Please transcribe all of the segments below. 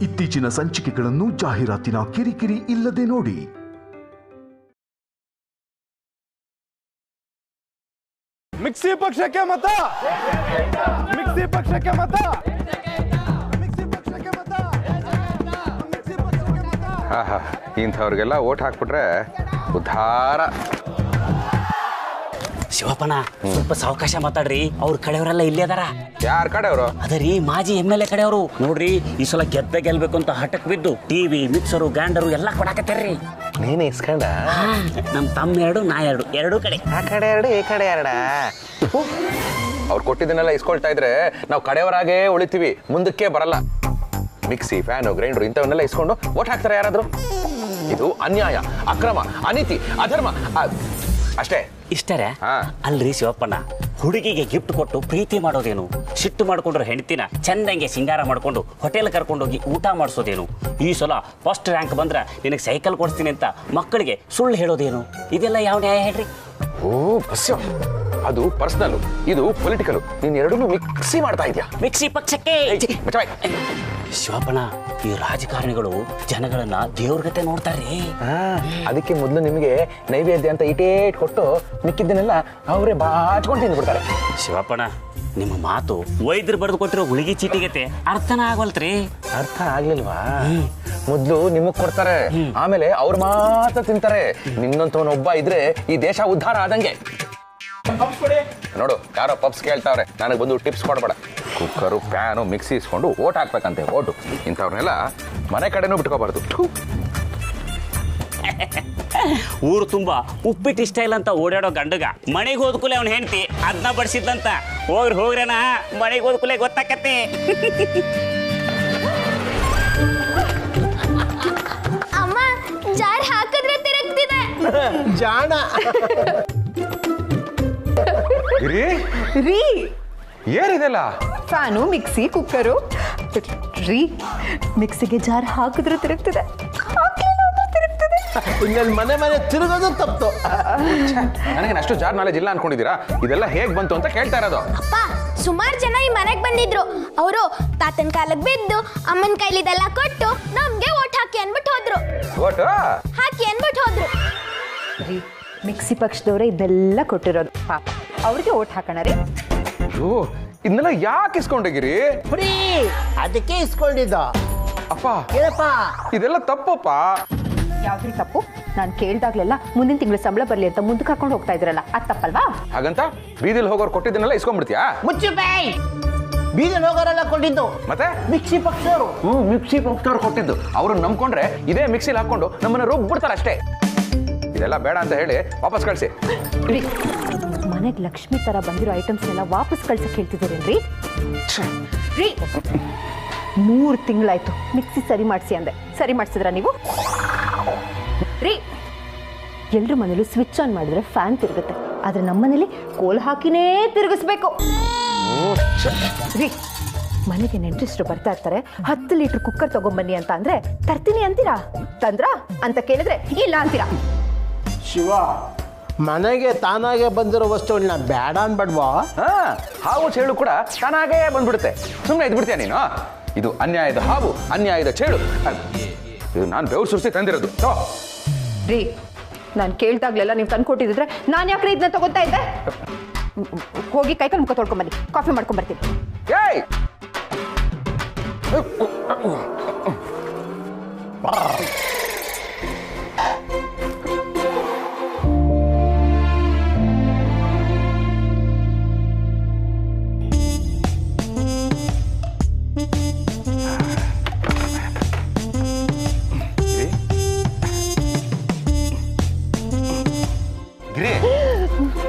ಇತ್ತೀಚಿನ ಸಂಚಿಕೆಗಳನ್ನು ಜಾಹೀರಾತಿನ ಕಿರಿಕಿರಿ ಇಲ್ಲದೆ ನೋಡಿ. ಮಿಕ್ಸಿ ಪಕ್ಷಕ್ಕೆ ಮತ, ಮಿಕ್ಸಿ ಪಕ್ಷಕ್ಕೆ ಮತ, ಮಿಕ್ಸಿ ಪಕ್ಷಕ್ಕೆ ಮತ, ಮಿಕ್ಸಿ ಪಕ್ಷಕ್ಕೆ ಮತ. ಇಂಥವ್ರಿಗೆಲ್ಲ ಓಟ್ ಹಾಕ್ಬಿಟ್ರೆ ಉದ್ಧಾರ. ಶಿವಪ್ಪನ ಸ್ವಲ್ಪ ಸಾವಕಾಶ ಮಾತಾಡ್ರಿ. ಅವ್ರ ಕಡೆಯವರೆಲ್ಲ ಇಲ್ಲೇ ಅದಾರ. ಯಾರ ಕಡೆಯವರು? ಅದರಿ ಮಾಜಿ MLA ಕಡೆಯವರು. ನೋಡ್ರಿ ಈ ಸಲ ಗೆಲ್ಬೇಕು ಅಂತ ಹಠಕ್ ಬಿದ್ದು ಟಿವಿ ಮಿಕ್ಸರು ಗ್ರೈಂಡರು ಎಲ್ಲ ಕೊಡಾಕತ್ತಾರ್ರಿ. ನೀನು ಇಸ್ಕೊಂಡ? ನಮ್ ತಮ್ಮ ಎರಡು, ನಾ ಎರಡು ಕಡೆ. ಆ ಕಡೆ ಎರಡು, ಈ ಕಡೆ ಎರಡ. ಅವ್ರು ಕೊಟ್ಟಿದ್ದನ್ನೆಲ್ಲ ಇಸ್ಕೊಳ್ತಾ ಇದ್ರೆ ನಾವು ಕಡೆಯವರಾಗೇ ಉಳಿತೀವಿ, ಮುಂದಕ್ಕೆ ಬರಲ್ಲ. ಮಿಕ್ಸಿ, ಫ್ಯಾನು, ಗ್ರೈಂಡರ್ ಇಂಥವನ್ನೆಲ್ಲ ಇಸ್ಕೊಂಡು ಓಟ್ ಹಾಕ್ತಾರೆ ಯಾರಾದ್ರು? ಇದು ಅನ್ಯಾಯ, ಅಕ್ರಮ, ಅನೀತಿ, ಅಧರ್ಮ ಅಷ್ಟೇ. ಇಷ್ಟರೇ ಅಲ್ರಿ ಶಿವಪ್ಪಣ್ಣ, ಹುಡುಗಿಗೆ ಗಿಫ್ಟ್ ಕೊಟ್ಟು ಪ್ರೀತಿ ಮಾಡೋದೇನು? ಸಿಟ್ಟು ಮಾಡ್ಕೊಂಡ್ರೆ ಹೆಂಡತಿನ ಚಂದಂಗೆ ಸಿಂಗಾರ ಮಾಡ್ಕೊಂಡು ಹೋಟೆಲ್ ಕರ್ಕೊಂಡೋಗಿ ಊಟ ಮಾಡಿಸೋದೇನು? ಈ ಸಲ ಫಸ್ಟ್ ರ್ಯಾಂಕ್ ಬಂದ್ರೆ ನಿನಗೆ ಸೈಕಲ್ ಕೊಡಿಸ್ತೀನಿ ಅಂತ ಮಕ್ಕಳಿಗೆ ಸುಳ್ಳು ಹೇಳೋದೇನು? ಇದೆಲ್ಲ ಯಾವ ನ್ಯಾಯ ಹೇಳ್ರಿ? ಓ ಬಸ್ಸ, ಅದು ಪರ್ಸನಲ್, ಇದು ಪೊಲಿಟಿಕಲ್. ನೀನ್ ಎರಡನ್ನೂ ಮಿಕ್ಸಿ ಮಾಡ್ತಾ ಇದೀಯಾ. ಮಿಕ್ಸಿ ಪಕ್ಷಕ್ಕೆ ಶಿವಪ್ಪಣ್ಣ, ಈ ರಾಜಕಾರಣಿಗಳು ಜನಗಳನ್ನ ದೇವ್ರ ಗತೆ ನೋಡ್ತಾರ್ರಿ. ಅದಕ್ಕೆ ಮೊದಲು ನಿಮಗೆ ನೈವೇದ್ಯ ಅಂತ ಇಟೇಟ್ ಕೊಟ್ಟು ಮಿಕ್ಕಿದ್ದನ್ನೆಲ್ಲ ಅವರೇ ಬಾಚ್ಕೊಂಡು ತಿಂದ್ಬಿಡ್ತಾರೆ. ಶಿವಪ್ಪಣ್ಣ, ನಿಮ್ಮ ಮಾತು ವೈದ್ಯರು ಬರೆದು ಕೊಟ್ಟಿರೋ ಗುಳಿಗೆ ಚೀಟಿಗತೆ ಅರ್ಥನ ಆಗವಲ್ತ್ರಿ. ಅರ್ಥ ಆಗ್ಲಿಲ್ವಾ? ಮೊದ್ಲು ನಿಮಗ್ ಕೊಡ್ತಾರೆ, ಆಮೇಲೆ ಅವ್ರ ಮಾತ್ರ ತಿಂತಾರೆ. ನಿನ್ನಂತವನೊಬ್ಬ ಇದ್ರೆ ಈ ದೇಶ ಉದ್ಧಾರ ಆದಂಗೆ. ನೋಡು, ಯಾರೋ ಪಪ್ಸ್ ಕೇಳ್ತಾವ್ರೆ, ನನಗೆ ಬಂದು ಟಿಪ್ಸ್ ಕೊಡ್ಬೇಡ. ಕುಕ್ಕರು, ಫ್ಯಾನು, ಮಿಕ್ಸಿ ಇಸ್ಕೊಂಡು ಓಟ್ ಹಾಕ್ಬೇಕಂತೆ. ಓಟು ಇಂಥವ್ರನ್ನೆಲ್ಲ ಮನೆ ಕಡೆನೂ ಬಿಟ್ಕೋಬಾರ್ದು. ಊರು ತುಂಬಾ ಉಪ್ಪಿಟ್ಟು ಇಷ್ಟ ಇಲ್ಲ ಅಂತ ಓಡಾಡೋ ಗಂಡಗ ಮನೆಗೆ ಹೋದ್ಕೂಲೆ ಅವ್ನ ಹೆಂಡತಿ ಅದನ್ನ ಬಡಿಸಿದ್ಲಂತ. ಹೋಗ್ರನ ಮನೆಗೆ ಹೋದ್ಕೂಲೆ ಗೊತ್ತಾಕತ್ತೆ. ಅಮ್ಮ, ಜಾರ್ ಹಾಕಿದ್ರೆ ತಿರುಗ್ತಿದೆ. ಜಾಣ ರೀ ಏನಿದೆಲ್ಲ? Fan, mixie, cooker. ರೀ, ಮಿಕ್ಸಿಗೆ ಜಾರ್ ಹಾಕಿದ್ರೆ ತಿರುಗ್ತಿದೆ, ಇನ್ನೊಂದು ಮನೆ ತಿರುಗೋದು ತಪ್ಪು. ನನಗೆ ಅಷ್ಟು ಜಾರ್ ನಾಲೆಜ್ ಇಲ್ಲ ಅನ್ಕೊಂಡಿದ್ದೀರಾ? ಇದೆಲ್ಲ ಹೇಗ್ ಬಂತು ಅಂತ ಕೇಳ್ತಾ ಇರೋದು. ಅಪ್ಪ, ಸುಮಾರು ಜನ ಈ ಮನೆಗೆ ಬಂದಿದ್ರು. ಅವರು ತಾತನ ಕಾಲಕ್ಕೆ ಬಿದ್ದು ಅಮ್ಮನ ಕೈಲಿದೆಲ್ಲ ಕೊಟ್ಟು ನಮ್ಗೆ ಓಟ್ ಹಾಕಿ ಅನ್ಬಿಟ್ಟು ಹೋದ್ರು. ಓಟ್ ಹಾಕಿ ಅನ್ಬಿಟ್ಟು ಹೋದ್ರು. ರೀ, ಮಿಕ್ಸಿ ಪಕ್ಷದವರೇ ಇದೆಲ್ಲ ಕೊಟ್ಟಿರೋದು. ಪಾಪ ಅವ್ರಿಗೆ ಓಟ್ ಹಾಕೋಣ ರೀ. ಇದನ್ನೆಲ್ಲ ಯಾಕೆ ಇಸ್ಕೊಂಡೋಗಿರಿ? ಫ್ರೀ, ಅದಕ್ಕೆ ಇಸ್ಕೊಂಡಿದ್ದ. ಅಪ್ಪ ಏನಪ್ಪ ಇದೆಲ್ಲ ತಪ್ಪಪ್ಪ. ಯಾವ್ದ್ರಿ ತಪ್ಪು? ನಾನು ಕೇಳ್ದಾಗ್ಲೆಲ್ಲ ಮುಂದಿನ ತಿಂಗಳು ಸಂಬಳ ಬರ್ಲಿ ಅಂತ ಮುಂದಕ್ಕೆ ಹಾಕೊಂಡು ಹೋಗ್ತಾ ಇದ್ರಲ್ಲ, ಅದು ತಪ್ಪಲ್ವಾ? ಹಾಗಂತ ಬೀದಿಲ್ ಹೋಗೋರು ಕೊಟ್ಟಿದ್ದನ್ನೆಲ್ಲ ಇಸ್ಕೊಂಡ್ಬಿಡ್ತೀಯಾ? ಮುಚ್ಚು ಬಾಯ್. ಬೀದಿಲ್ ಹೋಗೋರೆಲ್ಲ ಕೊಟ್ಟಿದ್ದು ಮತ್ತೆ ಮಿಕ್ಸಿ ಪಕ್ಷದವರು. ಮಿಕ್ಸಿ ಪಕ್ಷದವ್ರು ಕೊಟ್ಟಿದ್ದು. ಅವ್ರನ್ನ ನಂಬ್ಕೊಂಡ್ರೆ ಇದೇ ಮಿಕ್ಸಿಲಿ ಹಾಕೊಂಡು ನಮ್ಮನ್ನ ರುಬ್ಬಿಡ್ತಾರೆ ಅಷ್ಟೇ. ಇದೆಲ್ಲ ಬೇಡ ಅಂತ ಹೇಳಿ ವಾಪಸ್ ಕಳಿಸಿ. ಮನೆಗೆ ಲಕ್ಷ್ಮಿ ತರ ಬಂದಿರೋ ಐಟಮ್ಸ್ ಎಲ್ಲ ವಾಪಸ್ ಕಳ್ಸಕ್ ಹೇಳ್ತಿದ್ದೀರೇನ್ರಿ? ರೀ, 3 ತಿಂಗಳಾಯ್ತು ಮಿಕ್ಸಿ ಸರಿ ಮಾಡಿಸಿ ಅಂದೆ. ಸರಿ ಮಾಡಿಸಿದ್ರ ನೀವು? ರೀ, ಎಲ್ರ ಮನೇಲಿ ಸ್ವಿಚ್ ಆನ್ ಮಾಡಿದ್ರೆ ಫ್ಯಾನ್ ತಿರುಗುತ್ತೆ, ಆದ್ರೆ ನಮ್ಮ ಮನೇಲಿ ಕೋಲ್ ಹಾಕಿನೇ ತಿರುಗಿಸ್ಬೇಕು. ರೀ, ಮನೆಗೆ ನೆಂಟರಿಸ್ರು ಬರ್ತಾ ಇರ್ತಾರೆ, 10 ಲೀಟರ್ ಕುಕ್ಕರ್ ತಗೊಂಬನ್ನಿ ಅಂತ ಅಂದ್ರೆ ತರ್ತೀನಿ ಅಂತೀರಾ? ತಂದ್ರ ಅಂತ ಕೇಳಿದ್ರೆ ಇಲ್ಲ ಅಂತೀರಾ? ಶಿವ, ಮನೆಗೆ ತಾನಾಗೆ ಬಂದಿರೋ ವಸ್ತುಗಳನ್ನ ಬೇಡ ಅನ್ಬೇಡ್ವಾ? ಹಾವು ಚೇಳು ಕೂಡ ತಾನಾಗೇ ಬಂದ್ಬಿಡುತ್ತೆ. ಸುಮ್ಮನೆ ಇದ್ಬಿಡ್ತೀಯ ನೀನು? ಇದು ಅನ್ಯಾಯದ ಹಾವು, ಅನ್ಯಾಯದ ಚೇಳು. ಇದು ನಾನು ಬೆವರು ಸುರಿಸಿ ತಂದಿರೋದು. ರೀ, ನಾನು ಕೇಳ್ದಾಗ್ಲೆಲ್ಲ ನೀವು ತಂದ್ಕೊಟ್ಟಿದ್ರೆ ನಾನು ಯಾಕ್ರೆ ಇದನ್ನ ತಗೋತಾ ಇದ್ದೆ? ಹೋಗಿ ಕೈಕಾಲು ಮುಖ ತೊಳ್ಕೊಂಬನ್ನಿ, ಕಾಫಿ ಮಾಡ್ಕೊಂಬರ್ತೀನಿ. ಏಯ್,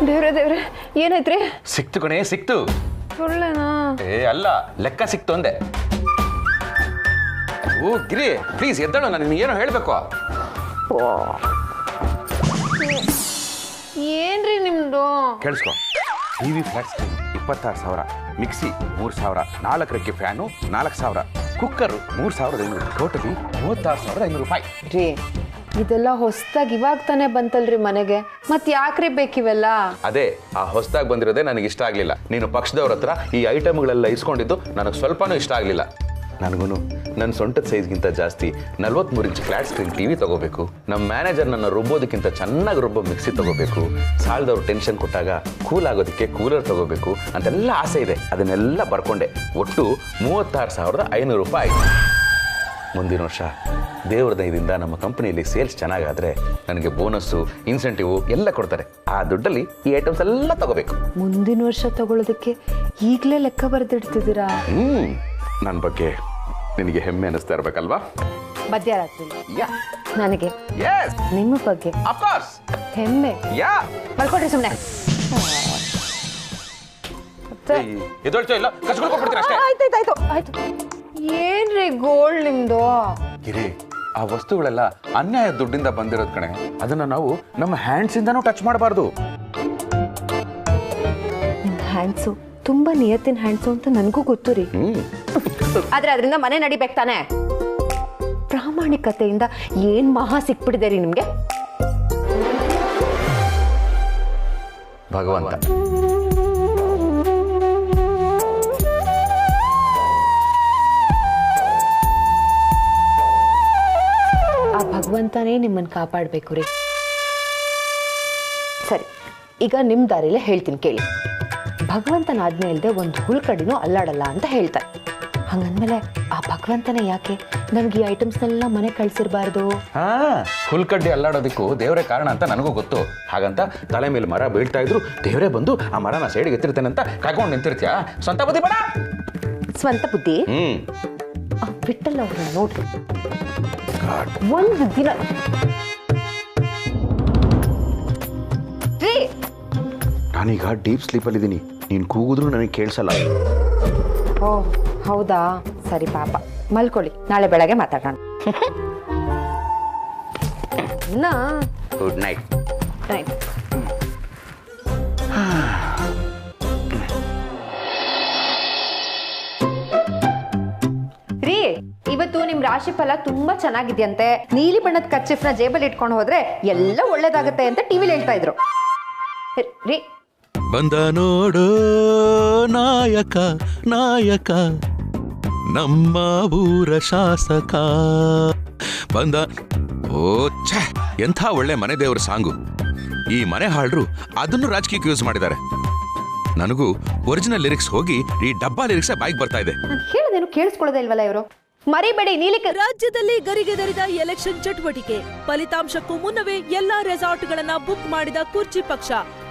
ದೇವ್ರೆ, ಏನಾಯ್ತ್ರಿ? ಸಿಕ್ತು ಕಣೆ, ಸಿಕ್ತು. ಸುಳ್ಳೇನಾ? ಅಲ್ಲ, ಲೆಕ್ಕ ಸಿಕ್ತು ಅಂದೆ. ಓ ಗಿರಿ, ಪ್ಲೀಸ್ ಎದ್ದಳು, ನಾನು ಏನೋ ಹೇಳ್ಬೇಕು. ಏನ್ರಿ ನಿಮ್ದು? ಕೇಳಿಸ್ಕೊ. ಟಿವಿ ಫ್ಲಾಟ್ ಸ್ಕ್ರೀನ್ 26,000, ಮಿಕ್ಸಿ 3,000, 4 ರೆಕ್ಕೆ ಫ್ಯಾನು 4,000, ಕುಕ್ಕರ್ 3,500, ಟೋಟಲಿ 36,500 ರೂಪಾಯಿ. ರೀ, ಇದೆಲ್ಲ ಹೊಸದಾಗಿ ಇವಾಗ ತಾನೇ ಬಂತಲ್ರಿ ಮನೆಗೆ, ಮತ್ತೆ ಯಾಕ್ರಿ ಬೇಕಿವೆಲ್ಲ? ಅದೇ ಆ ಹೊಸದಾಗಿ ಬಂದಿರೋದೇ ನನಗೆ ಇಷ್ಟ ಆಗ್ಲಿಲ್ಲ. ನೀನು ಪಕ್ಷದವ್ರ ಹತ್ರ ಈ ಐಟಮ್ಗಳೆಲ್ಲ ಇಸ್ಕೊಂಡಿದ್ದು ನನಗೆ ಸ್ವಲ್ಪನೂ ಇಷ್ಟ ಆಗ್ಲಿಲ್ಲ. ನನಗೂ ನನ್ನ ಸೊಂಟದ ಸೈಜ್ಗಿಂತ ಜಾಸ್ತಿ 43 ಇಂಚ್ ಫ್ಲಾಟ್ ಸ್ಕ್ರೀನ್ ಟಿವಿ ತಗೋಬೇಕು. ನಮ್ಮ ಮ್ಯಾನೇಜರ್ ನನ್ನ ರುಬ್ಬೋದಕ್ಕಿಂತ ಚೆನ್ನಾಗಿ ರುಬ್ಬೋ ಮಿಕ್ಸಿ ತಗೋಬೇಕು. ಸಾಲದವ್ರು ಟೆನ್ಷನ್ ಕೊಟ್ಟಾಗ ಕೂಲ್ ಆಗೋದಕ್ಕೆ ಕೂಲರ್ ತಗೋಬೇಕು ಅಂತೆಲ್ಲ ಆಸೆ ಇದೆ. ಅದನ್ನೆಲ್ಲ ಬರ್ಕೊಂಡೆ. ಒಟ್ಟು 36,500 ರೂಪಾಯಿ ಆಯಿತು. ಮುಂದಿನ ವರ್ಷ ದೇವ್ರ ದಯದಿಂದ ನಮ್ಮ ಕಂಪನಿಯಲ್ಲಿ ಸೇಲ್ಸ್ ಚೆನ್ನಾಗಾದ್ರೆ ನನಗೆ ಬೋನಸ್ಸು, ಇನ್ಸೆಂಟಿವ್ ಎಲ್ಲ ಕೊಡ್ತಾರೆ. ಆ ದುಡ್ಡಲ್ಲಿ ಈ ಐಟಮ್ಸ್ ಎಲ್ಲ ತಗೋಬೇಕು. ಮುಂದಿನ ವರ್ಷ ತಗೊಳ್ಳೋದಕ್ಕೆ ಈಗಲೇ ಲೆಕ್ಕ ಬರೆದಿಡ್ತಿದ್ದೀರಾ? ನನ್ನ ಬಗ್ಗೆ ನಿನಗೆ ಹೆಮ್ಮೆ ಅನಿಸ್ತಾ ಇರ್ಬೇಕಲ್ವಾ? ಮಧ್ಯರಾತ್ರಿ ನನಗೆ ನಿಮ್ಮ ಬಗ್ಗೆ ಹೆಮ್ಮೆ. ಮಲ್ಕೊಡ್ರಿ ಸುಮ್ಮನೆ. ಆಯ್ತಾಯ್ತು ಆಯ್ತು. ಏನ್ರಿ ಗೋಲ್ಡ್ ನಿಮ್ದು? ಗಿರಿ, ಆ ವಸ್ತುಗಳೆಲ್ಲ ಅನ್ಯಾಯ ದುಡ್ಡಿಂದ ಬಂದಿರೋದ್ ಕಣೆ. ಅದನ್ನ ನಾವು ನಮ್ಮ ಹ್ಯಾಂಡ್ಸ್ ಇಂದನೂ ಟಚ್ ಮಾಡಬಾರ್ದು. ನಿಮ್ ಹ್ಯಾಂಡ್ಸು ತುಂಬಾ ನಿಯತ್ತಿನ ಹ್ಯಾಂಡ್ಸು ಅಂತ ನನಗೂ ಗೊತ್ತು ರೀ. ಆದ್ರೆ ಅದರಿಂದ ಮನೆ ನಡಿಬೇಕು ತಾನೆ. ಪ್ರಾಮಾಣಿಕತೆಯಿಂದ ಏನ್ ಮಹಾ ಸಿಕ್ಬಿಟ್ಟಿದೆ ರೀ ನಿಮ್ಗೆ. ಭಗವಂತ ಆ ಭಗವಂತನೇ ನಿಮ್ಮನ್ನು ಕಾಪಾಡಬೇಕು ರೀ. ಸರಿ, ಈಗ ನಿಮ್ಮ ದಾರಿಲೇ ಹೇಳ್ತೀನಿ ಕೇಳಿ. ಭಗವಂತನ ಆಜ್ಞೆ ಇಲ್ಲದೆ ಒಂದು ಹುಳ್ಕಡಿನೂ ಅಲ್ಲಾಡಲ್ಲ ಅಂತ ಹೇಳ್ತಾರೆ. ಹಂಗಂದ್ಮೇಲೆ ಆ ಭಗವಂತನೇ ಯಾಕೆ ನಮ್ಗೆ ಈ ಐಟಮ್ಸ್ನೆಲ್ಲ ಮನೆ ಕಳ್ಸಿರ್ಬಾರ್ದು? ಹುಲ್ಕಡ್ಡಿ ಅಲ್ಲಾಡೋದಕ್ಕೂ ದೇವರೇ ಕಾರಣ ಅಂತ ನನಗೂ ಗೊತ್ತು. ಹಾಗಂತ ತಲೆ ಮೇಲೆ ಮರ ಬೀಳ್ತಾ ಇದ್ರು ದೇವರೇ ಬಂದು ಆ ಮರನ ಸೈಡ್ಗೆ ಎತ್ತಿರ್ತೇನೆ ಅಂತ ಕಾಯ್ಕೊಂಡು ನಿಂತಿರ್ತೀಯ? ಸ್ವಂತ ಬುದ್ಧಿ ಬೇಡ. ಸ್ವಂತ ಬುದ್ಧಿ ಬಿಟ್ಟಲ್ಲ ಅವ್ರನ್ನ ನೋಡ್ರಿ. ಒಂದು ದಿನ ನಾನೀಗ ಡೀಪ್ ಸ್ಲೀಪಲ್ಲಿ ಇದ್ದೀನಿ. ನೀನು ಕೂಗಿದ್ರು ನನಗೆ ಕೇಳಿಸಲ್ಲ. ಓ ಹೌದಾ, ಸರಿ ಪಾಪ, ಮಲ್ಕೊಳ್ಳಿ, ನಾಳೆ ಬೆಳಗ್ಗೆ ಮಾತಾಡೋಣ. Good night. ನೈಟ್. ರೀ, ಇವತ್ತು ನಿಮ್ ರಾಶಿ ಫಲ ತುಂಬಾ ಚೆನ್ನಾಗಿದೆಯಂತೆ. ನೀಲಿ ಬಣ್ಣದ ಕರ್ಚಿಫ್ನ ಜೇಬಲ್ಲಿ ಇಟ್ಕೊಂಡು ಹೋದ್ರೆ ಎಲ್ಲ ಒಳ್ಳೇದಾಗತ್ತೆ ಅಂತ ಟಿವಿಲಿ ಹೇಳ್ತಾ ಇದ್ರು ರೀ. ಬಂದ ನೋಡೋ ನಾಯಕ ನಾಯಕ ನಮ್ಮ ಊರ ಶಾಸಕ ಬಂದ. ಓ ಛೇ, ಎಂಥ ಒಳ್ಳೆ ಮನೆ ದೇವರ ಸಾಂಗು. ಈ ಮನೆ ಹಾಳ್ರು ಅದನ್ನು ರಾಜಕೀಯಕ್ಕೆ ಯೂಸ್ ಮಾಡಿದ್ದಾರೆ. ನನಗೂ ಒರಿಜಿನಲ್ ಲಿರಿಕ್ಸ್ ಹೋಗಿ ಈ ಡಬ್ಬಾ ಲಿರಿಕ್ಸ್ ಬಾಯಿಗೆ ಬರ್ತಾ ಇದೆ. ನಾನು ಹೇಳೋದೇನು ಕೇಳಿಸ್ಕೊಳ್ಳೋದೇ ಇಲ್ವಲ್ಲ ಇವರು. ಮರಿಬೇಡಿ, ನೀಲಿ ರಾಜ್ಯದಲ್ಲಿ ಗರಿಗೆದರಿದ ಎಲೆಕ್ಷನ್ ಚಟುವಟಿಕೆ. ಫಲಿತಾಂಶಕ್ಕೂ ಮುನ್ನವೇ ಎಲ್ಲಾ ರೆಸಾರ್ಟ್ಗಳನ್ನ ಬುಕ್ ಮಾಡಿದ ಕುರ್ಚಿ ಪಕ್ಷ.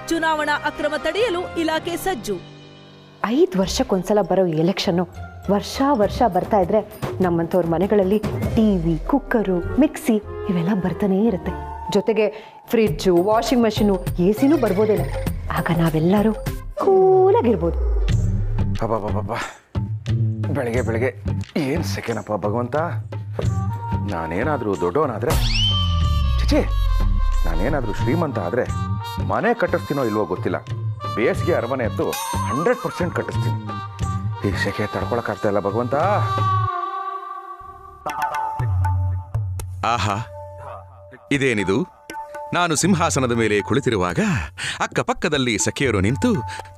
ಚುನಾವಣಾ ಅಕ್ರಮ ತಡೆಯಲು ಇಲಾಖೆ ಸಜ್ಜು. 5 ವರ್ಷಕ್ಕೊಂದ್ಸಲ ಬರೋ ಎಲೆಕ್ಷನ್ನು ವರ್ಷ ಬರ್ತಾ ಇದ್ರೆ ನಮ್ಮಂಥವ್ರ ಮನೆಗಳಲ್ಲಿ ಟಿವಿ, ಕುಕ್ಕರು, ಮಿಕ್ಸಿ ಇವೆಲ್ಲ ಬರ್ತಾನೇ ಇರುತ್ತೆ. ಜೊತೆಗೆ ಫ್ರಿಡ್ಜು, ವಾಷಿಂಗ್ ಮಷೀನು, AC ನೂ ಬರ್ಬೋದಿಲ್ಲ. ಆಗ ನಾವೆಲ್ಲರೂ ಕೂಲಾಗಿರ್ಬೋದು. ಬೆಳಗ್ಗೆ ಬೆಳಗ್ಗೆ ಏನು ಸೆಕೆನಪ್ಪ ಭಗವಂತ. ನಾನೇನಾದರೂ ದೊಡ್ಡವನಾದರೆ, ಚಿಚಿ ನಾನೇನಾದರೂ ಶ್ರೀಮಂತ ಆದರೆ ಮನೆ ಕಟ್ಟಿಸ್ತೀನೋ ಇಲ್ವೋ ಗೊತ್ತಿಲ್ಲ. ಬೇಸಿಗೆ ಅರಮನೆ ಎತ್ತು 100% ಕಟ್ಟಿಸ್ತೀನಿ. ಈ ಸೆಕೆ ತಡ್ಕೊಳಕ್ಕಾಗ್ತಾ ಇಲ್ಲ ಭಗವಂತ. ಆಹಾ, ಇದೇನಿದು? ನಾನು ಸಿಂಹಾಸನದ ಮೇಲೆ ಕುಳಿತಿರುವಾಗ ಅಕ್ಕಪಕ್ಕದಲ್ಲಿ ಸಖಿಯರು ನಿಂತು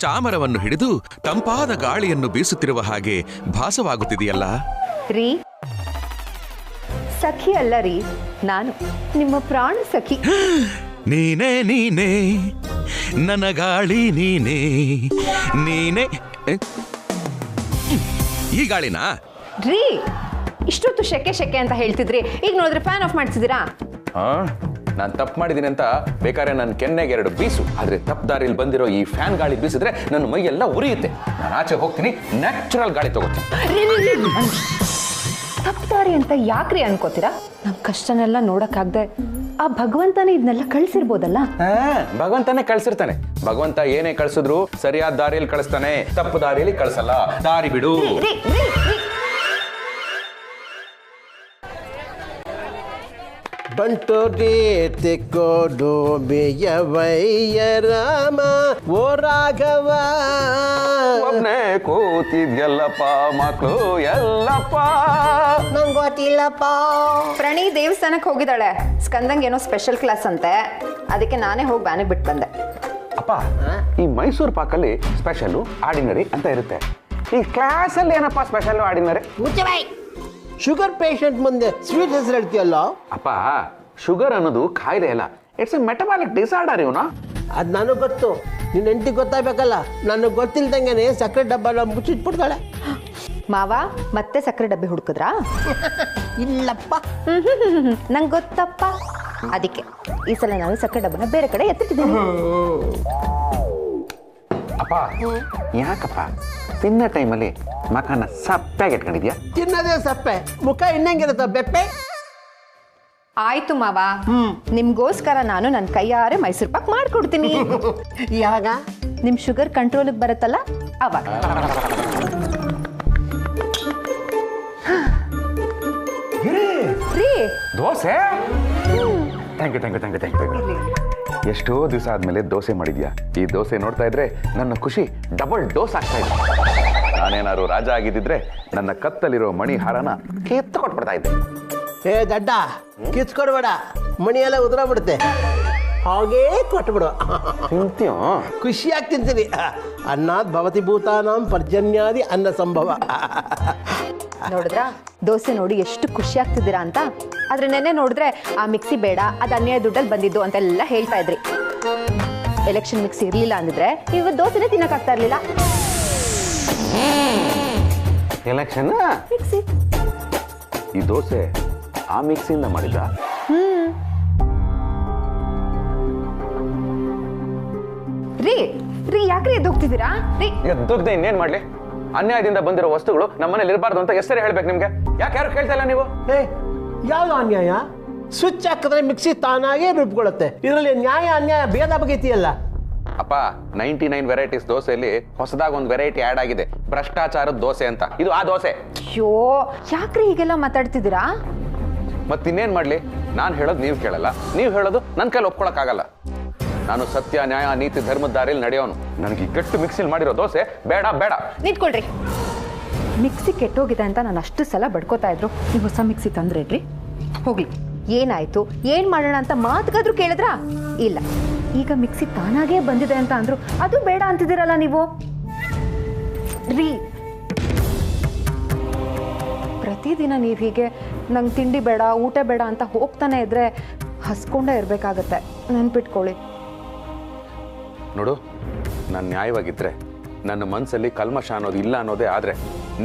ಚಾಮರವನ್ನು ಹಿಡಿದು ತಂಪಾದ ಗಾಳಿಯನ್ನು ಬೀಸುತ್ತಿರುವ ಹಾಗೆ ಭಾಸವಾಗುತ್ತಿದೆಯಲ್ಲ. ರೀ, ಸಖಿ ಅಲ್ಲ ರೀ, ನಾನು ನಿಮ್ಮ ಪ್ರಾಣ ಸಖಿ. ನೀನೇ ನೀನೇ ನನ್ನ ಗಾಳಿ, ನೀನೇ ನೀನೇ. ಈ ಗಾಳಿನಾ ರೀ? ಇಷ್ಟೊತ್ತು ಶೆಕೆ ಅಂತ ಹೇಳ್ತಿದ್ರಿ, ಈಗ ನೋಡಿದ್ರೆ ಫ್ಯಾನ್ ಆಫ್ ಮಾಡ್ತಿದ್ದೀರಾ? ನಾನು ತಪ್ಪು ಮಾಡಿದ್ದೀನಿ ಅಂತ ಬೇಕಾದ್ರೆ ನನ್ನ ಕೆನ್ನೆಗೆ 2 ಬೀಸು. ಆದರೆ ತಪ್ಪು ದಾರಿಯಲ್ಲಿ ಬಂದಿರೋ ಈ ಫ್ಯಾನ್ ಗಾಳಿ ಬೀಸಿದ್ರೆ ನನ್ನ ಮೈಯೆಲ್ಲ ಉರಿಯುತ್ತೆ. ನಾನು ಆಚೆ ಹೋಗ್ತೀನಿ, ನ್ಯಾಚುರಲ್ ಗಾಳಿ ತಗೋತೀನಿ. ತಪ್ಪದಾರಿ ಅಂತ ಯಾಕ್ರಿ ಅನ್ಕೋತೀರಾ? ನಮ್ಮ ಕಷ್ಟನೆಲ್ಲ ನೋಡಕ್ಕಾಗ್ದೆ ಆ ಭಗವಂತನೇ ಇದನ್ನೆಲ್ಲ ಕಳ್ಸಿರ್ಬೋದಲ್ಲ. ಭಗವಂತನೇ ಕಳ್ಸಿರ್ತಾನೆ. ಭಗವಂತ ಏನೇ ಕಳ್ಸಿದ್ರು ಸರಿಯಾದ ದಾರಿಯಲ್ಲಿ ಕಳಿಸ್ತಾನೆ, ತಪ್ಪು ದಾರಿಯಲ್ಲಿ ಕಳಿಸಲ್ಲ. ದಾರಿ ಬಿಡು. ಬಂಟೋಟಿ ತೆಕ್ಕೋಡು ಬೇಯವಯ್ಯ ರಾಮ ಓ ರಾಘವ. ಒಬ್ನೇ ಕೂತಿದ್ಯಲ್ಲಪ್ಪ ಮಕ್ಕಳು ಎಲ್ಲಪ್ಪ. ನಂಗೆ ಗೊತ್ತಿಲ್ಲಪ್ಪ. ಪ್ರಣಿ ದೇವಸ್ಥಾನಕ್ಕೆ ಹೋಗಿದ್ದಾಳೆ. ಸ್ಕಂದಂಗೆ ಏನೋ ಸ್ಪೆಷಲ್ ಕ್ಲಾಸ್ ಅಂತೆ, ಅದಕ್ಕೆ ನಾನೇ ಹೋಗಿ ಬ್ಯಾನಿಗೆ ಬಿಟ್ಟು ಬಂದೆ. ಅಪ್ಪ, ಈ ಮೈಸೂರು ಪಾಕಲ್ಲಿ ಸ್ಪೆಷಲು, ಆರ್ಡಿನರಿ ಅಂತ ಇರುತ್ತೆ. ಈ ಕ್ಲಾಸಲ್ಲಿ ಏನಪ್ಪ ಸ್ಪೆಷಲ್, ಆರ್ಡಿನರಿ? ಶುಗರ್ ಪೇಷಂಟ್ ಮುಂದೆ ಸ್ವೀಟ್ ಹೆಸರು ಹೇಳ್ತೀಯಲ್ಲ? ಅಪ್ಪ ಶುಗರ್ ಅನ್ನೋದು ಕಾಯಿಲೆ ಅಲ್ಲ, ಇಟ್ಸ್ ಎ ಮೆಟಬಾಲಿಕ್ ಡಿಸಾರ್ಡರ್ ಇವನು. ಅದು ನನಗೆ ಗೊತ್ತು, ನಿನ್ನ ಹೆಂಡತಿ ಗೊತ್ತಾಗಬೇಕಲ್ಲ. ನನಗೆ ಗೊತ್ತಿಲ್ದಂಗೆ ಸಕ್ಕರೆ ಡಬ್ಬ ಮುಚ್ಚಿಟ್ಬಿಡ್ತಾಳೆ. ಮಾವ ಮತ್ತೆ ಸಕ್ಕರೆ ಡಬ್ಬಿ ಹುಡುಕಿದ್ರಾ? ಇಲ್ಲಪ್ಪ, ನಂಗೆ ಗೊತ್ತಪ್ಪ. ಅದಕ್ಕೆ ಈ ಸಲ ನಾನು ಸಕ್ಕರೆ ಡಬ್ಬನ ಬೇರೆ ಕಡೆ ಎತ್ತಿಟ್ಟಿದ್ದೀನಿ. ಅಪ್ಪ ಯಾಕಪ್ಪ ತಿನ್ನೋ ಟೈಮಲ್ಲಿ ಮಖನ ಸಪ್ಪೆಗೆ ಇಟ್ಕೊಂಡಿದ್ಯಾ? ತಿನ್ನೋದೇ ಸಪ್ಪೆ, ಮುಖ ಇನ್ನಂಗಿರುತ್ತ ಬೆಪ್ಪೆ. ಆಯ್ತು ಮಾವ, ನಿಮ್ಗೋಸ್ಕರ ನಾನು ನನ್ನ ಕೈಯಾರೆ ಮೈಸೂರು ಪಾಕ್ ಮಾಡ್ಕೊಡ್ತೀನಿ. ಯಾಗ ನಿಮ್ ಶುಗರ್ ಕಂಟ್ರೋಲಿಗೆ ಬರುತ್ತಲ್ಲ ಅವಾಗ. ರೀ ದೋಸೆ? Thank you. ಎಷ್ಟೋ ದಿವಸ ಆದ್ಮೇಲೆ ದೋಸೆ ಮಾಡಿದ್ಯಾ. ಈ ದೋಸೆ ನೋಡ್ತಾ ಇದ್ರೆ ನನ್ನ ಖುಷಿ ಡಬಲ್ ಡೋಸ್ ಆಗ್ತಾ ಇದೆ. ನಾನೇನಾದ್ರು ರಾಜ ಆಗಿದ್ದಿದ್ರೆ ನನ್ನ ಕತ್ತಲಿರೋ ಮಣಿ ಹಾರನ ಕಿತ್ತು ಕೊಟ್ಬಿಡ್ತಾ ಇದ್ದೆ. ಏ ದಡ್ಡ, ಕಿಚ್ಕೊಡ್ಬೇಡ, ಮಣಿ ಎಲ್ಲ ಉದುರೋಗ್ಬಿಡುತ್ತೆ. ಹಾಗೇ ಕೊಟ್ಬಿಡು. ತಿಂತೀಯೋ? ಖುಷಿಯಾಗಿ ತಿಂತೀನಿ. ಅನ್ನಾದ್ ಭವತಿ ಭೂತಾನಾಂ ಪರ್ಜನ್ಯಾದಿ ಅನ್ನ ಸಂಭವ. ನೋಡಿದ್ರಾ ದೋಸೆ ನೋಡಿ ಎಷ್ಟು ಖುಷಿ ಆಗ್ತಿದ್ದೀರಾ ಅಂತ. ಆದ್ರೆ ನೆನ್ನೆ ನೋಡಿದ್ರೆ ಆ ಮಿಕ್ಸಿ ಬೇಡ, ಅದು ಅನ್ಯಾಯ ದುಡ್ಡಲ್ಲಿ ಬಂದಿದ್ದು ಅಂತೆಲ್ಲ ಹೇಳ್ತಾ ಇದ್ರಿ. ಎಲೆಕ್ಷನ್ ಮಿಕ್ಸಿ ಇರ್ಲಿಲ್ಲ ಅಂದಿದ್ರೆ ನೀವು ದೋಸೆನೇ ತಿನ್ನಕ್ಕಾಗ್ತಾ ಇರ್ಲಿಲ್ಲ. ಎಲೆಕ್ಷನ್ ಮಿಕ್ಸಿ ಈ ದೋಸೆ ಆ ಮಿಕ್ಸಿಯಿಂದ ಮಾಡಿದ? ರೀ ರೀ ಯಾಕ್ರಿ ಎದ್ದೋಗ್ತಿದ್ದೀರಾ? ರೀ ಎದ್ದೋಗ್ದೆ ಇನ್ನೇನ್ ಮಾಡ್ಲಿ? ಅನ್ಯಾಯದಿಂದ ಬಂದಿರೋ ವಸ್ತುಗಳು ನಮ್ಮನೇಲಿ ಇರಬಾರ್ದು ಅಂತ ಎಷ್ಟೇ ಹೇಳ್ಬೇಕು ನಿಮ್ಗೆ? ಯಾಕೆ ಯಾರು ಕೇಳ್ತಾ ಇಲ್ಲ ನೀವು? ಏ ಯಾವುದು ಅನ್ಯಾಯ? ಸ್ವಿಚ್ ಹಾಕಿದ್ರೆ ಮಿಕ್ಸಿ ತಾನಾಗೇ ರೂಪುಗೊಳ್ಳುತ್ತೆ. ಇದರಲ್ಲಿ ನ್ಯಾಯ ಅನ್ಯಾಯ ಭೇದ ಬಗೆತಿಯಲ್ಲ. ಅಪ್ಪ 99 ವೆರೈಟೀಸ್ ದೋಸೆಯಲ್ಲಿ ಹೊಸದಾಗಿ ಒಂದು ವೆರೈಟಿ ಆಡ್ ಆಗಿದೆ, ಭ್ರಷ್ಟಾಚಾರದ ದೋಸೆ ಅಂತ. ಇದು ಆ ದೋಸೆ. ಅಯ್ಯೋ ಯಾಕ್ರಿ ಹೀಗೆಲ್ಲ ಮಾತಾಡ್ತಿದ್ದೀರಾ? ಮತ್ತಿನ್ನೇನ್ ಮಾಡ್ಲಿ? ನಾನು ಹೇಳೋದು ನೀವು ಕೇಳಲ್ಲ, ನೀವು ಹೇಳೋದು ನನ್ನ ಕೈಲಿ ಒಪ್ಕೊಳಕ್ಕಾಗಲ್ಲ. ನಾನು ಸತ್ಯ ನ್ಯಾಯ ನೀತಿ ಧರ್ಮದ ದಾರಿಯಲ್ಲಿ ನಡೆಯೋನು. ನನಗೆ ಗಟ್ಟು ಮಿಕ್ಸಿಲಿ ಮಾಡಿರೋ ದೋಸೆ ಬೇಡ ಬೇಡ. ನಿಂತ್ಕೊಳ್ರಿ. ಮಿಕ್ಸಿ ಕೆಟ್ಟೋಗಿದೆ ಅಂತ ನಾನು ಅಷ್ಟು ಸಲ ಬಡ್ಕೋತಾ ಇದ್ರು, ನೀವು ಹೊಸ ಮಿಕ್ಸಿ ತಂದ್ರೇನ್ರಿ? ಹೋಗ್ಲಿ, ಏನಾಯ್ತು ಏನ್ ಮಾಡೋಣ ಅಂತ ಮಾತುಗಾದ್ರೂ ಕೇಳಿದ್ರಾ? ಇಲ್ಲ. ಈಗ ಮಿಕ್ಸಿ ತಾನಾಗೇ ಬಂದಿದೆ ಅಂತ ಅಂದ್ರು ಅದು ಬೇಡ ಅಂತಿದ್ದೀರಲ್ಲ ನೀವು. ರೀ ಪ್ರತಿದಿನ ನೀವು ಹೀಗೆ ನಂಗೆ ತಿಂಡಿ ಬೇಡ ಊಟ ಬೇಡ ಅಂತ ಹೋಗ್ತಾನೆ ಇದ್ರೆ ಹಸ್ಕೊಂಡೇ ಇರ್ಬೇಕಾಗತ್ತೆ, ನೆನ್ಪಿಟ್ಕೊಳ್ಳಿ. ನೋಡು, ನಾನು ನ್ಯಾಯವಾಗಿದ್ರೆ, ನನ್ನ ಮನಸ್ಸಲ್ಲಿ ಕಲ್ಮಶ ಅನ್ನೋದು ಇಲ್ಲ ಅನ್ನೋದೇ ಆದ್ರೆ,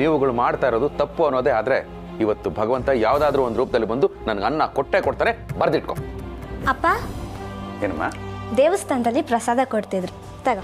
ನೀವುಗಳು ಮಾಡ್ತಾ ಇರೋದು ತಪ್ಪು ಅನ್ನೋದೇ ಆದ್ರೆ, ಇವತ್ತು ಭಗವಂತ ಯಾವ್ದಾದ್ರೂ ಒಂದು ರೂಪದಲ್ಲಿ ಬಂದು ನನ್ಗೆ ಅನ್ನ ಕೊಡ್ತಾನೆ. ಬರ್ದಿಟ್ಕೊ. ಅಪ್ಪ ಏನಮ್ಮ? ದೇವಸ್ಥಾನದಲ್ಲಿ ಪ್ರಸಾದ ಕೊಡ್ತಿದ್ರು, ತಗೋ.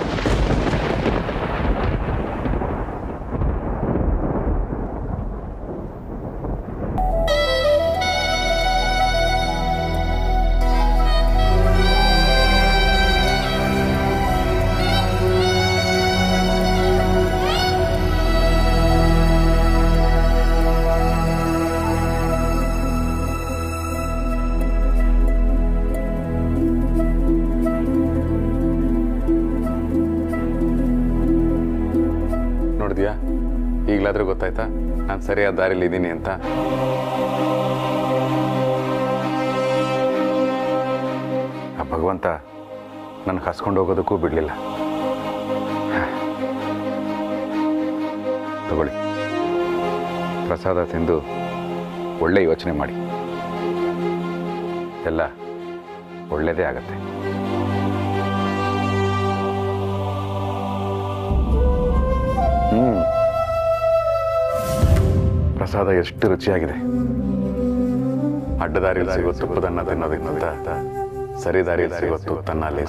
ನೋಡಿದ್ಯಾ, ಈಗಲಾದ್ರೂ ಗೊತ್ತಾಯ್ತಾ ನಾನು ಸರಿಯಾದ ದಾರಿಲಿ ಇದ್ದೀನಿ ಅಂತ? ಆ ಭಗವಂತ ನನಗೆ ಹಸ್ಕೊಂಡು ಹೋಗೋದಕ್ಕೂ ಬಿಡಲಿಲ್ಲ. ತಗೊಳ್ಳಿ, ಪ್ರಸಾದ ತಿಂದು ಒಳ್ಳೆ ಯೋಚನೆ ಮಾಡಿ, ಎಲ್ಲ ಒಳ್ಳೆಯದೇ ಆಗತ್ತೆ. ಪ್ರಸಾದ ಎಷ್ಟು ರುಚಿಯಾಗಿದೆ. ಅಡ್ಡದಾರಿಯಲ್ಲಿ ಸಿಗೋ ತುಪ್ಪದನ್ನ ತಿನ್ನೋದಕ್ಕಿಂತ ಸರಿ ದಾರಿಯಲ್ಲಿ ಸಿಗೋ ತುಪ್ಪನ್ನ ಅಲ್ಲಿ.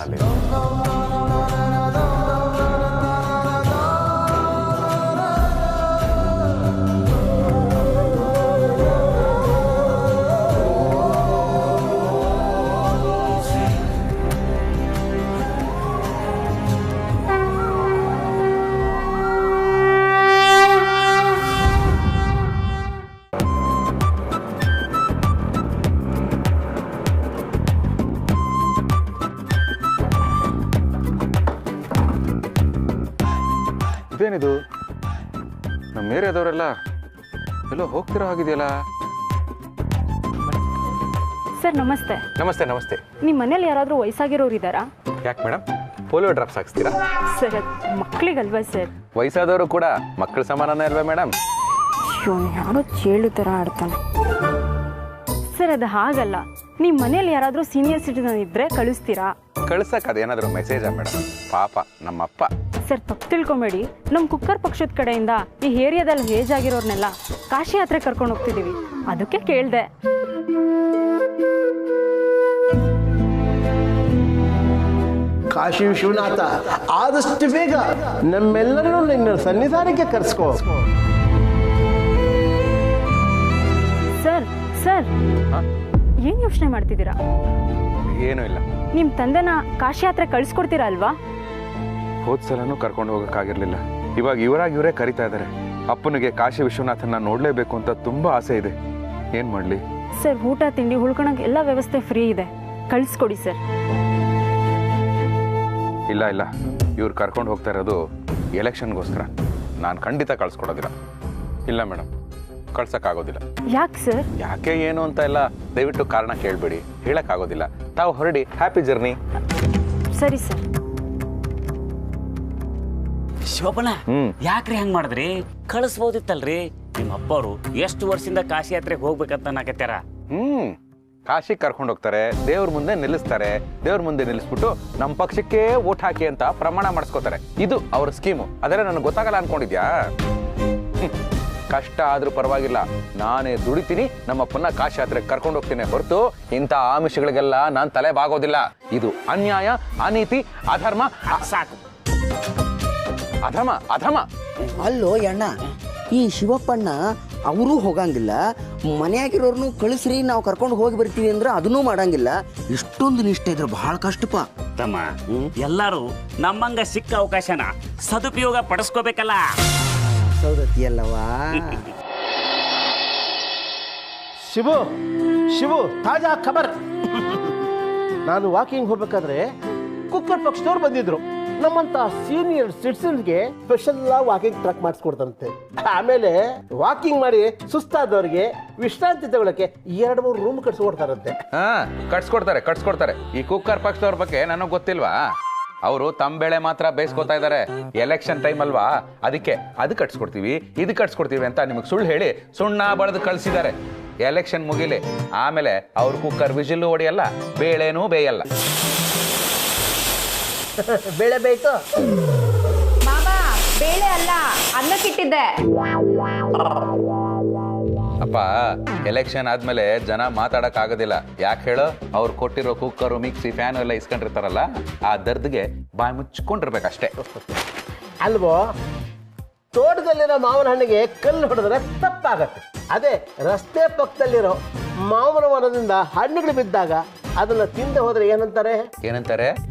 ಇದೇನಿದು? ನಮ್ಮ ಏರಿಯಾದವರೆಲ್ಲ ಎಲ್ಲೋ ಹೋಗ್ತಿರೋ ಹಾಗಿದೆಯಲ್ಲ. ಸರ್ ನಮಸ್ತೆ. ನಮಸ್ತೆ. ನಮಸ್ತೆ. ನಿಮ್ಮ ಮನೇಲಿ ಯಾರಾದರೂ ವಯಸ್ಸಾಗಿರೋರು ಇದ್ದಾರಾ? ಯಾಕೆ ಮೇಡಮ್, ಪೋಲಿಯೋ ಡ್ರಾಪ್ಸ್ ಹಾಕ್ಸ್ತೀರಾ? ಸರ್ ಅದು ಮಕ್ಕಳಿಗಲ್ವಾ ಸರ್? ವಯಸ್ಸಾದವರು ಕೂಡ ಮಕ್ಕಳ ಸಮಾನನೇ ಅಲ್ವಾ ಮೇಡಮ್? ಇವನು ಯಾರೋ ಚೇಳು ಥರ ಆಡ್ತಾನೆ. ಸರ್ ಅದು ಹಾಗಲ್ಲ, ನಿಮ್ಮ ಮನೇಲಿ ಯಾರಾದರೂ ಸೀನಿಯರ್ ಸಿಟಿಸನ್ ಇದ್ದರೆ ಕಳಿಸ್ತೀರಾ? ಕಳ್ಸಕ್ಕೆ ಅದೇನಾದರೂ ಮೆಸೇಜಾ ಮೇಡಮ್? ಪಾಪ ನಮ್ಮಪ್ಪ. ಸರ್ ತಪ್ಪು ತಿಳ್ಕೊಬೇಡಿ, ನಮ್ಮ ಕುಕ್ಕರ್ ಪಕ್ಷದ ಕಡೆಯಿಂದ ಈ ಏರಿಯಾದಲ್ಲಿ ಏಜ್ ಆಗಿರೋರ್ನೆಲ್ಲ ಕಾಶಿ ಯಾತ್ರೆ ಕರ್ಕೊಂಡು ಹೋಗ್ತಿದ್ದೀವಿ, ಅದಕ್ಕೆ ಕೇಳಿದೆ. ಕಾಶಿ ವಿಶ್ವನಾಥ ಆದಷ್ಟು ಬೇಗ ನಮ್ಮೆಲ್ಲರನ್ನೂ ನಿನ್ನ ಸನ್ನಿಧಾನಕ್ಕೆ ಕರೆಸ್ಕೋ. ಸರ್ ಸರ್ ಏನು ಯೋಚನೆ ಮಾಡ್ತಿದ್ದೀರಾ? ಏನೂ ಇಲ್ಲ. ನಿಮ್ಮ ತಂದೆನ ಕಾಶಿ ಯಾತ್ರೆ ಕಳಿಸ್ಕೊಡ್ತೀರಾ ಅಲ್ವಾ? ಹೋದ ಸಲನೂ ಕರ್ಕೊಂಡು ಹೋಗೋಕ್ಕಾಗಿರ್ಲಿಲ್ಲ. ಇವಾಗ ಇವರೇ ಕರಿತಾ ಇದ್ದಾರೆ. ಅಪ್ಪನಿಗೆ ಕಾಶಿ ವಿಶ್ವನಾಥನ್ನ ನೋಡಲೇಬೇಕು ಅಂತ ತುಂಬಾ ಆಸೆ ಇದೆ. ಏನು ಮಾಡಲಿ? ಸರ್ ಊಟ ತಿಂಡಿ ಉಳ್ಕೊಳಕ್ಕೆ ಎಲ್ಲ ವ್ಯವಸ್ಥೆ ಫ್ರೀ ಇದೆ, ಕಳಿಸ್ಕೊಡಿ ಸರ್. ಇಲ್ಲ ಇಲ್ಲ, ಇವ್ರು ಕರ್ಕೊಂಡು ಹೋಗ್ತಾ ಇರೋದು ಎಲೆಕ್ಷನ್ಗೋಸ್ಕರ. ನಾನು ಖಂಡಿತ ಕಳ್ಸ್ಕೊಡೋದಿಲ್ಲ. ಇಲ್ಲ ಮೇಡಮ್, ಕಳ್ಸೋಕ್ಕಾಗೋದಿಲ್ಲ. ಯಾಕೆ ಸರ್? ಯಾಕೆ ಏನು ಅಂತ ಎಲ್ಲ ದಯವಿಟ್ಟು ಕಾರಣ ಕೇಳಬೇಡಿ, ಹೇಳೋಕ್ಕಾಗೋದಿಲ್ಲ. ತಾವು ಹೊರಡಿ. Happy journey. ಸರಿ ಸರ್. ಶಿವಪ್ಪನ ಯಾಕ್ರಿ ಹಂಗ್ ಮಾಡಿದ್ರಿ? ಕಳಿಸ್ಬೋದಿತ್ತಲ್ರಿ. ನಿಮ್ಮ ಅಪ್ಪವರು ಎಷ್ಟು ವರ್ಷದಿಂದ ಕಾಶಿ ಯಾತ್ರೆಗೆ ಹೋಗ್ಬೇಕಂತ ನಾಕತ್ಯಾರ. ಕಾಶಿ ಕರ್ಕೊಂಡು ಹೋಗ್ತಾರೆ, ದೇವ್ರ ಮುಂದೆ ನಿಲ್ಲಿಸ್ತಾರೆ. ದೇವ್ರ ಮುಂದೆ ನಿಲ್ಲಿಸ್ಬಿಟ್ಟು ನಮ್ಮ ಪಕ್ಷಕ್ಕೆ ವೋಟ್ ಹಾಕಿ ಅಂತ ಪ್ರಮಾಣ ಮಾಡಿಸ್ಕೋತಾರೆ. ಇದು ಅವ್ರ ಸ್ಕೀಮು. ಅದರ ನನಗೆ ಗೊತ್ತಾಗಲ್ಲ ಅನ್ಕೊಂಡಿದ್ಯಾ? ಕಷ್ಟ ಆದ್ರೂ ಪರವಾಗಿಲ್ಲ, ನಾನೇ ದುಡಿತೀನಿ, ನಮ್ಮಪ್ಪನ ಕಾಶಿ ಯಾತ್ರೆಗೆ ಕರ್ಕೊಂಡು ಹೋಗ್ತೀನಿ ಹೊರತು ಇಂಥ ಆಮಿಷಗಳಿಗೆಲ್ಲ ನಾನು ತಲೆ ಬಾಗೋದಿಲ್ಲ. ಇದು ಅನ್ಯಾಯ, ಅನೀತಿ, ಅಧರ್ಮ. ಸಾಕು. ಅಧಮ ಅಧಮ. ಅಲ್ಲೋ ಅಣ್ಣ, ಈ ಶಿವಪ್ಪಣ್ಣ ಅವರೂ ಹೋಗಂಗಿಲ್ಲ, ಮನೆಯಾಗಿರೋರ್ನು ಕಳಿಸ್ರಿ ನಾವು ಕರ್ಕೊಂಡು ಹೋಗಿ ಬರ್ತೀವಿ ಅಂದ್ರೆ ಅದನ್ನೂ ಮಾಡಂಗಿಲ್ಲ. ಇಷ್ಟೊಂದು ನಿಷ್ಠೆ ಇದ್ರೆ ಬಹಳ ಕಷ್ಟಪ್ಪ ತಮ್ಮ. ಎಲ್ಲರೂ ನಮ್ಮಂಗ ಸಿಕ್ಕ ಅವಕಾಶನ ಸದುಪಯೋಗ ಪಡಿಸ್ಕೋಬೇಕಲ್ಲ. ಸೌದತ್ತಿಯಲ್ಲವಾ? ಶಿವು ತಾಜಾ ಖಬರ್. ನಾನು ವಾಕಿಂಗ್ ಹೋಗ್ಬೇಕಾದ್ರೆ ಕುಕ್ಕರ್ ಪಕ್ಷದವ್ರು ಬಂದಿದ್ರು. ನಮ್ಮಂತ ಸೀನಿಯರ್ ಸಿಟಿಸನ್ಸ್ಗೆ ಸ್ಪೆಷಲ್ ವಾಕಿಂಗ್ ಟ್ರಕ್ ಮಾಡಿಸ್ಕೊಡ್ತಾರಂತೆ. ಆಮೇಲೆ ವಾಕಿಂಗ್ ಮಾಡಿ ಸುಸ್ತಾದವ್ರಿಗೆ ವಿಶ್ರಾಂತಿ ತಗೊಳಕ್ಕೆ 2-3 ರೂಮ್ ಕಟ್ಸ್ಕೊಡ್ತಾರಂತೆ. ಕಟ್ಸ್ಕೊಡ್ತಾರೆ. ಈ ಕುಕ್ಕರ್ ಪಕ್ಷದವ್ರ ಬಗ್ಗೆ ನನಗೆ ಗೊತ್ತಿಲ್ವಾ? ಅವರು ತಂಬೇಳೆ ಮಾತ್ರ ಬೇಯಿಸ್ಕೊತಾ ಇದ್ದಾರೆ. ಎಲೆಕ್ಷನ್ ಟೈಮ್ ಅಲ್ವಾ, ಅದಕ್ಕೆ ಅದು ಕಟ್ಸ್ಕೊಡ್ತೀವಿ, ಇದು ಕಟ್ಸ್ಕೊಡ್ತೀವಿ ಅಂತ ನಿಮಗೆ ಸುಳ್ಳು ಹೇಳಿ ಸುಣ್ಣ ಬಳಿದು ಕಳಿಸಿದ್ದಾರೆ. ಎಲೆಕ್ಷನ್ ಮುಗಿಲಿ, ಆಮೇಲೆ ಅವ್ರ ಕುಕ್ಕರ್ ವಿಜಿಲ್ಲು ಹೊಡೆಯಲ್ಲ, ಬೇಳೆನೂ ಬೇಯಲ್ಲ. ಬೇಳೆ ಬೇಯ್ತು ಮಾಮಾ, ಬೇಳೆ ಅಲ್ಲ ಅನ್ನಕ್ಕಿಟ್ಟಿದ್ದೆ. ಅಪ್ಪ, ಎಲೆಕ್ಷನ್ ಆದ್ಮೇಲೆ ಜನ ಮಾತಾಡಕ್ ಆಗೋದಿಲ್ಲ. ಯಾಕೆ ಹೇಳು? ಅವ್ರು ಕೊಟ್ಟಿರೋ ಕುಕ್ಕರು, ಮಿಕ್ಸಿ, ಫ್ಯಾನ್ ಎಲ್ಲ ಇಸ್ಕೊಂಡಿರ್ತಾರಲ್ಲ, ಆ ದರ್ದ್ಗೆ ಬಾಯಿ ಮುಚ್ಕೊಂಡಿರ್ಬೇಕಷ್ಟೇ. ಅಲ್ವೋ? ತೋಟದಲ್ಲಿರೋ ಮಾವಿನ ಹಣ್ಣಿಗೆ ಕಲ್ಲು ಹೊಡೆದ್ರೆ ತಪ್ಪಾಗತ್ತೆ. ಅದೇ ರಸ್ತೆ ಪಕ್ಕದಲ್ಲಿರೋ ಮಾವಿನ ಮರದಿಂದ ಹಣ್ಣುಗಳು ಬಿದ್ದಾಗ ಅದನ್ನ ತಿಂದ ಹೋದ್ರೆ ಏನಂತಾರೆ?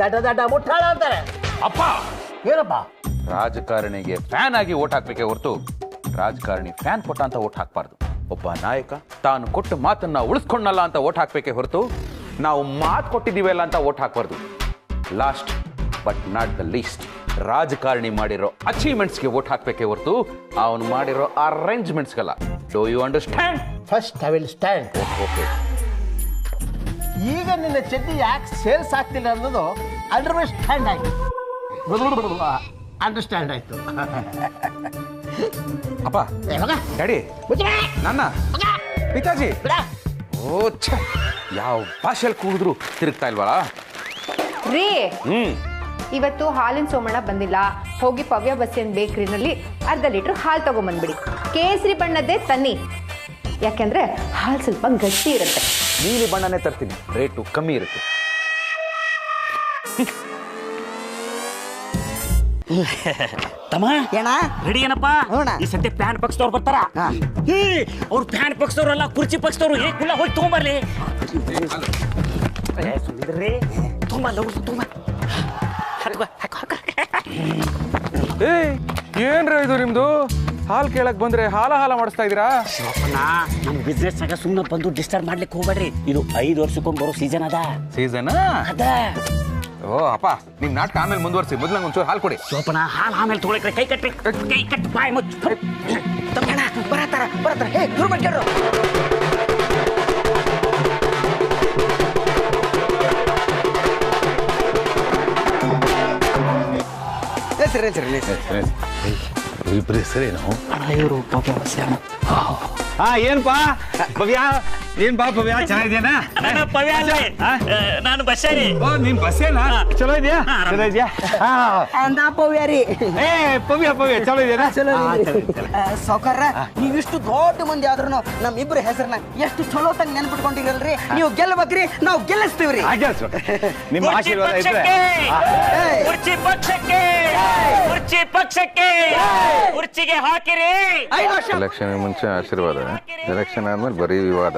ದಟ ಮುಟ್ಟಾಳ ಅಂತಾರೆ. ಅಪ್ಪ, ಏನಪ್ಪ? ರಾಜಕಾರಣಿಗೆ ಫ್ಯಾನ್ ಆಗಿ ಓಟ್ ಹಾಕ್ಬೇಕೆ ಹೊರತು ರಾಜಕಾರಣಿ ಫ್ಯಾನ್ ಕೊಟ್ಟ ಅಂತ ಓಟ್ ಹಾಕ್ಬಾರ್ದು. ಒಬ್ಬ ನಾಯಕ ತಾನು ಕೊಟ್ಟ ಮಾತನ್ನ ಉಳಿಸ್ಕೊಂಡಲ್ಲ ಅಂತ ಓಟ್ ಹಾಕ್ಬೇಕೆ ಹೊರತು ನಾವು ಮಾತು ಕೊಟ್ಟಿದ್ದೀವಲ್ಲ ಅಂತ ಓಟ್ ಹಾಕ್ಬಾರ್ದು. Last but not the least, ರಾಜಕಾರಣಿ ಮಾಡಿರೋ ಅಚೀವ್ಮೆಂಟ್ಸ್ಗೆ ಓಟ್ ಹಾಕ್ಬೇಕೆ ಹೊರತು ಅವನು ಮಾಡಿರೋ ಅರೇಂಜ್ಮೆಂಟ್ಸ್ಗಲ್ಲ. Do you understand? First I will stand. Okay. ಈಗ ನಿನ್ನ ಚಡ್ಡಿ ಯಾಕೆ ಸೇಲ್ಸ್ ಆಗ್ತಿಲ್ಲ ಅನ್ನೋದು ಅಂಡರ್ಸ್ಟ್ಯಾಂಡ್ ಆಯ್ತು. ಅಂಡರ್ಸ್ಟ್ಯಾಂಡ್ ಆಯ್ತು. ಅಪ್ಪ, ಡ್ಯಾಡಿ, ನನ್ನ ಪಿತಾಜಿ, ಓ ಛೆ, ಯಾವ ಭಾಷೆಯಲ್ಲಿ ಕೂಗಿದ್ರು ತಿರುಗ್ತಾ ಇಲ್ವಲ್ಲ? ರೀ, ಇವತ್ತು ಹಾಲಿನ ಸೋಮಣ್ಣ ಬಂದಿಲ್ಲ. ಹೋಗಿ ಪವ್ಯ ಬಸ್ಸಿನ ಬೇಕ್ರಿನಲ್ಲಿ ಅರ್ಧ ಲೀಟರ್ ಹಾಲು ತಗೊಂಬಂದ್ಬಿಡಿ. ಕೇಸರಿ ಬಣ್ಣದ್ದೇ ತನ್ನಿ, ಯಾಕೆಂದ್ರೆ ಹಾಲು ಸ್ವಲ್ಪ ಗಟ್ಟಿ ಇರುತ್ತೆ. ನೀಲಿ ಬಣ್ಣನೇ ತರ್ತೀನಿ, ರೇಟು ಕಮ್ಮಿ ಇರುತ್ತೆ. ತಮ್ಮ ಏನ ರೆಡಿ ಏನಪ್ಪ? ಈ ಸದ್ಯ ಫ್ಯಾನ್ ಪಕ್ಷದವ್ರು ಬರ್ತಾರ. ಅವ್ರು ಫ್ಯಾನ್ ಪಕ್ಷದವ್ರಲ್ಲ, ಕುರ್ಚಿ ಪಕ್ಷದವ್ರು. ಕುಲ್ಲ ಹೋಗಿ ತಗೊಂಬರ್ಲಿ. ಏನ್ರ ಇದು ನಿಮ್ದು? ಹಾಲು ಕೇಳಕ್ ಬಂದ್ರೆ ಹಾಲ ಮಾಡಿಸ್ತಾ ಇದೀರಾ? ನಮ್ ಬಿಸ್ನೆಸ್ ಆಗ ಸುಮ್ಮನೆ ಬಂದು ಡಿಸ್ಟರ್ಬ್ ಮಾಡ್ಲಿಕ್ಕೆ ಹೋಗ್ಬೇಡ್ರಿ. ಇದು 5 ವರ್ಷಕ್ಕೊಮ್ಮೆ ಬರೋ ಸೀಸನ್ ಅದ. ಸೀಸನ್ ಅದ. ಓ ಅಪ್ಪ, ನಿಮ್ ನಾಟಕ ಆಮೇಲೆ ಮುಂದುವರಿಸಿ, ಮೊದ್ಲಂಗ ಒಂಚೂರು ಹಾಲು ಕೊಡಿ. ಸೋಪನ ಹಾಲು ಆಮೇಲೆ ತೊಗೊಳಕ್ರೆ ಕೈ ಕಟ್ಟಿ ಬಾಯಿ ಮುಚ್ಚ. ತಮ್ಮಣ್ಣ ಬರತ್ತಾರ. ಹೇ, ದೂರ ಮಾಡ್ಕೊಡ್ರು. ಇಬ್ರು ಹೆಸರೇನು? ಇವರು ಏನ್ಪಾ ಭವ್ಯ ಏನ್ಪಾ ಭವ್ಯ ಚೆನ್ನಾಗಿದ್ಯಾನ? ನಾನು ಬಸ್ಸಾರಿ. ಓ ನೀನ್ ಬಸ್ಸೇನಾ? ಚಲೋ ಇದೆಯಾ? ಚಲೋ ಇದೆಯಾ? ನಾ ಪವ್ಯ ರೀ. ಏ ಪವ್ಯ ಚಲೋ ಇದೆಯಾ? ಸಾವ್ಕಾರ ನೀವಿಷ್ಟು ದೊಡ್ಡ ಮಂದಿ ಆದ್ರೂ ನಮ್ಮಿಬ್ಬರ ಹೆಸರನ್ನ ಎಷ್ಟು ಚಲೋ ತಂಗ ನೆನ್ಪಿಟ್ಕೊಂಡಿರಲ್ರಿ. ನೀವು ಗೆಲ್ಲಬೇಕ್ರಿ, ನಾವು ಗೆಲ್ಲಿಸ್ತೀವ್ರಿ. ನಿಮ್ಮ ಆಶೀರ್ವಾದ ಇದ್ರೆ ಕುರ್ಚಿ ಪಕ್ಷಕ್ಕೆ, ಕುರ್ಚಿ ಪಕ್ಷಕ್ಕೆ, ಕುರ್ಚಿಗೆ ಹಾಕಿರಿ. ಎಲೆಕ್ಷನ್ ಮುಂಚೆ ಆಶೀರ್ವಾದ, ಎಲೆಕ್ಷನ್ ಆದ್ಮೇಲೆ ಬರೀ ವಿವಾದ.